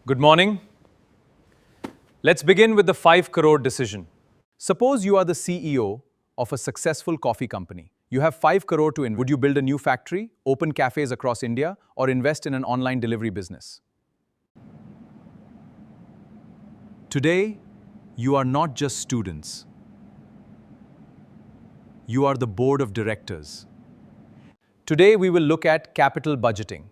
Good morning. Let's begin with the 5 crore decision. Suppose you are the CEO of a successful coffee company. You have 5 crore to invest. Would you build a new factory, open cafes across India, or invest in an online delivery business? Today, you are not just students. You are the board of directors. Today, we will look at capital budgeting.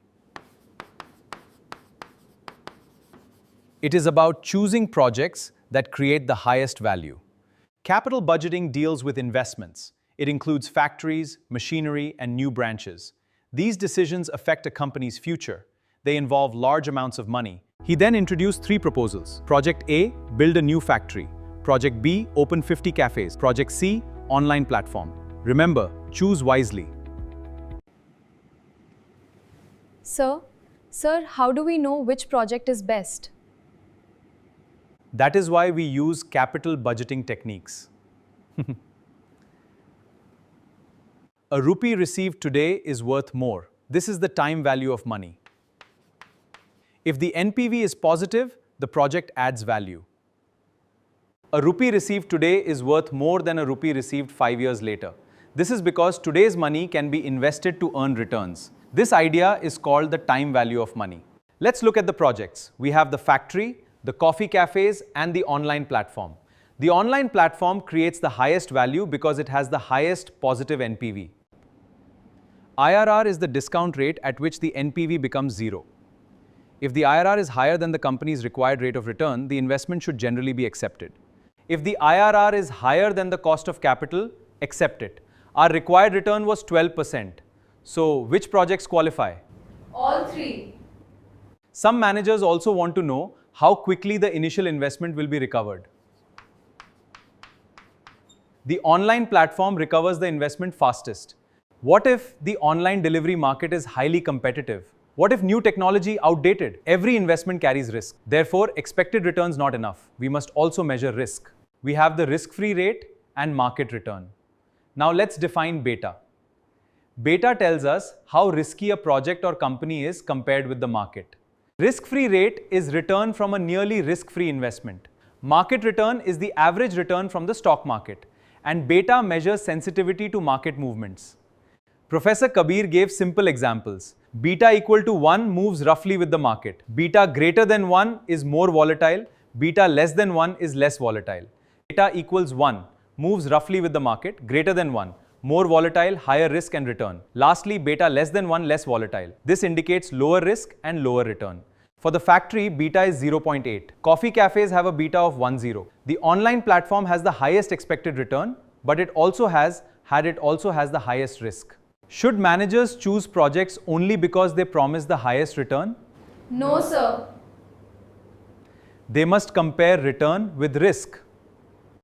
It is about choosing projects that create the highest value. Capital budgeting deals with investments. It includes factories, machinery, and new branches. These decisions affect a company's future. They involve large amounts of money. He then introduced 3 proposals. Project A, build a new factory. Project B, open 50 cafes. Project C, online platform. Remember, choose wisely. Sir, how do we know which project is best? That is why we use capital budgeting techniques. A rupee received today is worth more. This is the time value of money. If the NPV is positive, the project adds value. A rupee received today is worth more than a rupee received 5 years later. This is because today's money can be invested to earn returns. This idea is called the time value of money. Let's look at the projects. We have the factory, the coffee cafes, and the online platform. The online platform creates the highest value because it has the highest positive NPV. IRR is the discount rate at which the NPV becomes 0. If the IRR is higher than the company's required rate of return, the investment should generally be accepted. If the IRR is higher than the cost of capital, accept it. Our required return was 12%. So, which projects qualify? All 3. Some managers also want to know how quickly the initial investment will be recovered. The online platform recovers the investment fastest. What if the online delivery market is highly competitive? What if new technology outdated? Every investment carries risk. Therefore, expected returns not enough. We must also measure risk. We have the risk-free rate and market return. Now let's define beta. Beta tells us how risky a project or company is compared with the market. Risk-free rate is return from a nearly risk-free investment. Market return is the average return from the stock market. And beta measures sensitivity to market movements. Professor Kabir gave simple examples. Beta equal to 1 moves roughly with the market. Beta greater than 1 is more volatile. Beta less than 1 is less volatile. Beta equals 1 moves roughly with the market, greater than 1. More volatile, higher risk and return. Lastly, beta less than 1, less volatile. This indicates lower risk and lower return. For the factory, beta is 0.8. Coffee cafes have a beta of 10. The online platform has the highest expected return, but it also has the highest risk. Should managers choose projects only because they promise the highest return? No, sir. They must compare return with risk.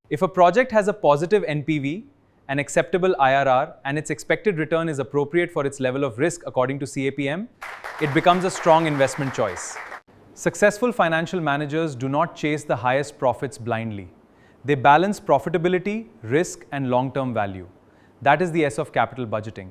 If a project has a positive NPV, an acceptable IRR, and its expected return is appropriate for its level of risk according to CAPM, it becomes a strong investment choice. Successful financial managers do not chase the highest profits blindly. They balance profitability, risk, and long-term value. That is the S of capital budgeting.